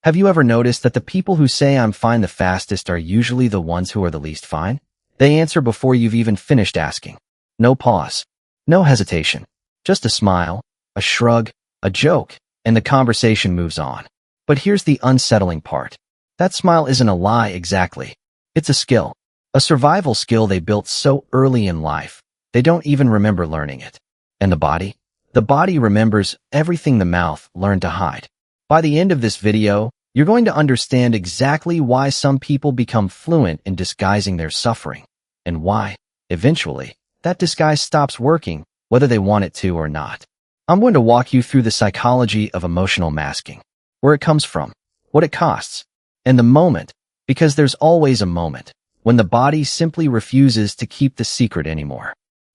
Have you ever noticed that the people who say I'm fine the fastest are usually the ones who are the least fine? They answer before you've even finished asking. No pause. No hesitation. Just a smile, a shrug, a joke, and the conversation moves on. But here's the unsettling part. That smile isn't a lie exactly. It's a skill. A survival skill they built so early in life, they don't even remember learning it. And the body? The body remembers everything the mouth learned to hide. By the end of this video, you're going to understand exactly why some people become fluent in disguising their suffering, and why, eventually, that disguise stops working, whether they want it to or not. I'm going to walk you through the psychology of emotional masking, where it comes from, what it costs, and the moment, because there's always a moment, when the body simply refuses to keep the secret anymore.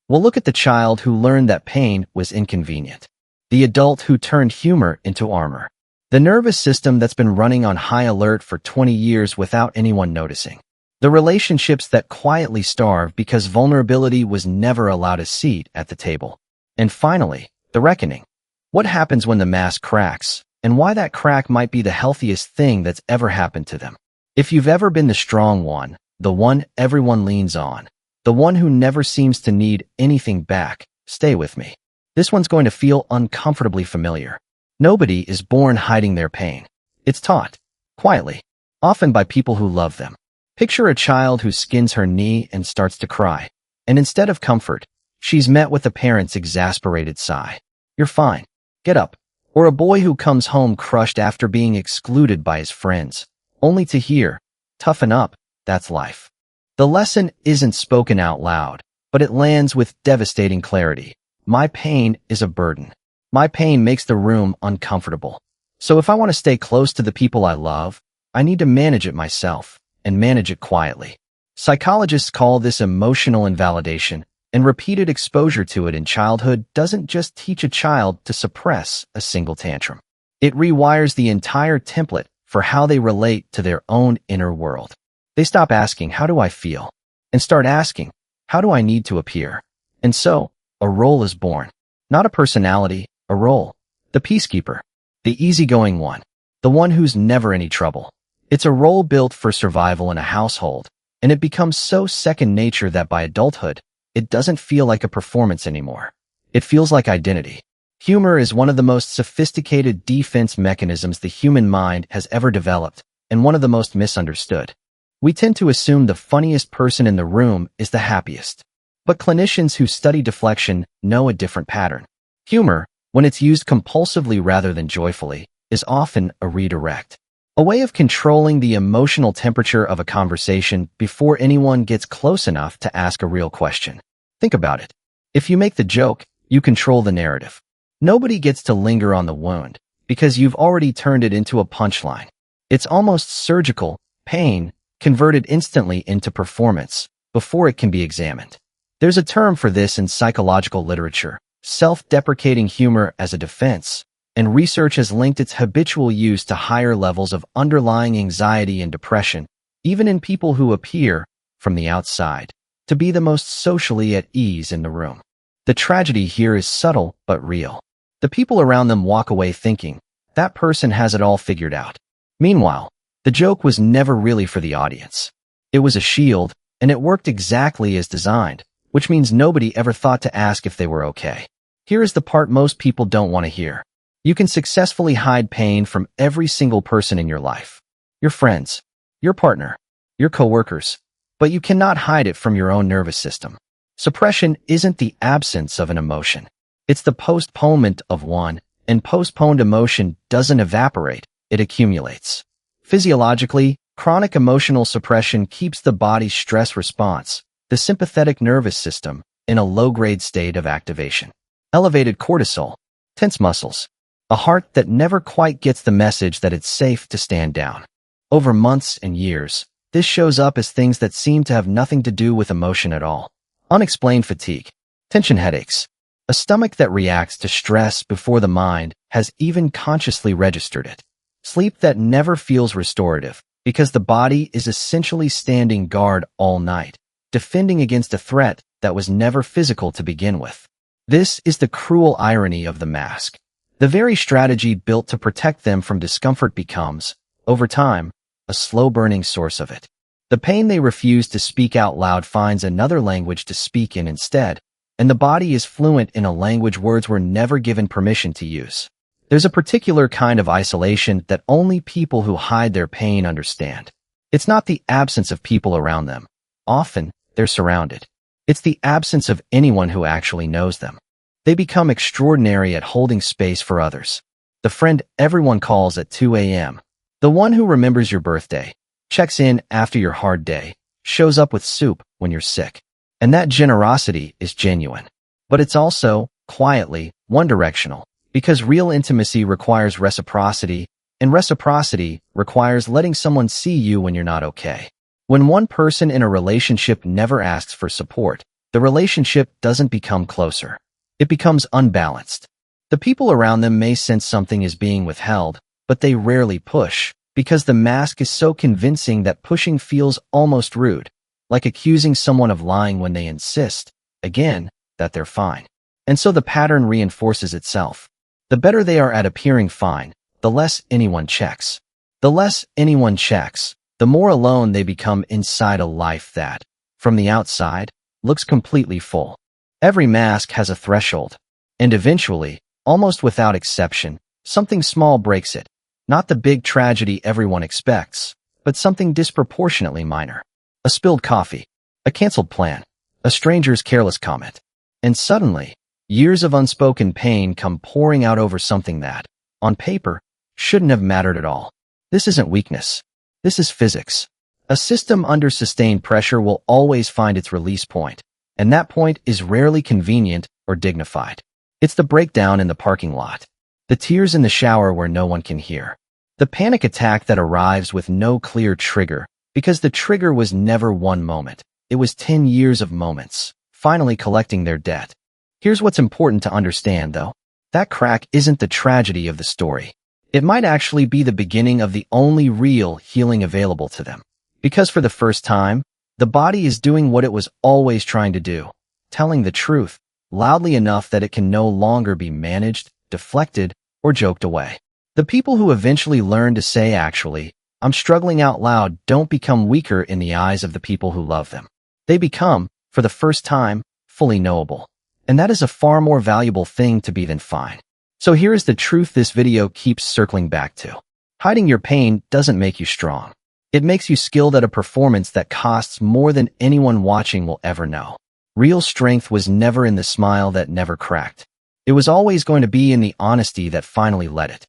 We'll look at the child who learned that pain was inconvenient, the adult who turned humor into armor, the nervous system that's been running on high alert for 20 years without anyone noticing, the relationships that quietly starve because vulnerability was never allowed a seat at the table, and finally, the reckoning. What happens when the mask cracks, and why that crack might be the healthiest thing that's ever happened to them. If you've ever been the strong one, the one everyone leans on, the one who never seems to need anything back, stay with me. This one's going to feel uncomfortably familiar. Nobody is born hiding their pain. It's taught, quietly, often by people who love them. Picture a child who skins her knee and starts to cry, and instead of comfort, she's met with a parent's exasperated sigh. You're fine. Get up. Or a boy who comes home crushed after being excluded by his friends, only to hear, toughen up, that's life. The lesson isn't spoken out loud, but it lands with devastating clarity. My pain is a burden. My pain makes the room uncomfortable. So if I want to stay close to the people I love, I need to manage it myself, and manage it quietly. Psychologists call this emotional invalidation, and repeated exposure to it in childhood doesn't just teach a child to suppress a single tantrum. It rewires the entire template for how they relate to their own inner world. They stop asking, how do I feel? And start asking, how do I need to appear? And so, a role is born. Not a personality, a role. The peacekeeper. The easygoing one. The one who's never any trouble. It's a role built for survival in a household, and it becomes so second nature that by adulthood, it doesn't feel like a performance anymore. It feels like identity. Humor is one of the most sophisticated defense mechanisms the human mind has ever developed, and one of the most misunderstood. We tend to assume the funniest person in the room is the happiest. But clinicians who study deflection know a different pattern. Humor, when it's used compulsively rather than joyfully, is often a redirect. A way of controlling the emotional temperature of a conversation before anyone gets close enough to ask a real question. Think about it. If you make the joke, you control the narrative. Nobody gets to linger on the wound, because you've already turned it into a punchline. It's almost surgical, pain, converted instantly into performance, before it can be examined. There's a term for this in psychological literature, self-deprecating humor as a defense, and research has linked its habitual use to higher levels of underlying anxiety and depression, even in people who appear, from the outside, to be the most socially at ease in the room. The tragedy here is subtle but real. The people around them walk away thinking, that person has it all figured out. Meanwhile, the joke was never really for the audience. It was a shield, and it worked exactly as designed, which means nobody ever thought to ask if they were okay. Here is the part most people don't want to hear. You can successfully hide pain from every single person in your life. Your friends, your partner, your coworkers, but you cannot hide it from your own nervous system. Suppression isn't the absence of an emotion. It's the postponement of one, and postponed emotion doesn't evaporate, it accumulates. Physiologically, chronic emotional suppression keeps the body's stress response, the sympathetic nervous system, in a low-grade state of activation. Elevated cortisol, tense muscles, a heart that never quite gets the message that it's safe to stand down. Over months and years, this shows up as things that seem to have nothing to do with emotion at all. Unexplained fatigue, tension headaches, a stomach that reacts to stress before the mind has even consciously registered it. Sleep that never feels restorative, because the body is essentially standing guard all night, defending against a threat that was never physical to begin with. This is the cruel irony of the mask. The very strategy built to protect them from discomfort becomes, Over time, a slow-burning source of it. The pain they refuse to speak out loud finds another language to speak in instead, and the body is fluent in a language words were never given permission to use. There's a particular kind of isolation that only people who hide their pain understand. It's not the absence of people around them. Often, they're surrounded. It's the absence of anyone who actually knows them. They become extraordinary at holding space for others. The friend everyone calls at 2 a.m. The one who remembers your birthday, checks in after your hard day, shows up with soup when you're sick. And that generosity is genuine. But it's also, quietly, one-directional, because real intimacy requires reciprocity, and reciprocity requires letting someone see you when you're not okay. When one person in a relationship never asks for support, the relationship doesn't become closer. It becomes unbalanced. The people around them may sense something is being withheld, but they rarely push, because the mask is so convincing that pushing feels almost rude, like accusing someone of lying when they insist, again, that they're fine. And so the pattern reinforces itself. The better they are at appearing fine, the less anyone checks. The less anyone checks, the more alone they become inside a life that, from the outside, looks completely full. Every mask has a threshold, and eventually, almost without exception, something small breaks it. Not the big tragedy everyone expects, but something disproportionately minor. A spilled coffee, a canceled plan, a stranger's careless comment. And suddenly, years of unspoken pain come pouring out over something that, on paper, shouldn't have mattered at all. This isn't weakness. This is physics. A system under sustained pressure will always find its release point, and that point is rarely convenient or dignified. It's the breakdown in the parking lot. The tears in the shower where no one can hear. The panic attack that arrives with no clear trigger, because the trigger was never one moment. It was 10 years of moments, finally collecting their debt. Here's what's important to understand, though. That crack isn't the tragedy of the story. It might actually be the beginning of the only real healing available to them. Because for the first time, the body is doing what it was always trying to do, telling the truth, loudly enough that it can no longer be managed, deflected, or joked away. The people who eventually learn to say actually, I'm struggling out loud don't become weaker in the eyes of the people who love them. They become, for the first time, fully knowable. And that is a far more valuable thing to be than fine. So here is the truth this video keeps circling back to. Hiding your pain doesn't make you strong. It makes you skilled at a performance that costs more than anyone watching will ever know. Real strength was never in the smile that never cracked. It was always going to be in the honesty that finally let it.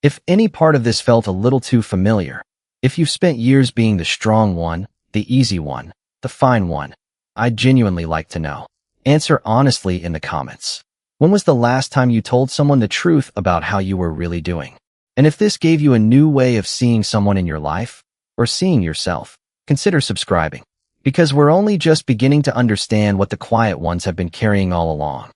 If any part of this felt a little too familiar, if you've spent years being the strong one, the easy one, the fine one, I'd genuinely like to know. Answer honestly in the comments. When was the last time you told someone the truth about how you were really doing? And if this gave you a new way of seeing someone in your life, or seeing yourself, consider subscribing. Because we're only just beginning to understand what the quiet ones have been carrying all along.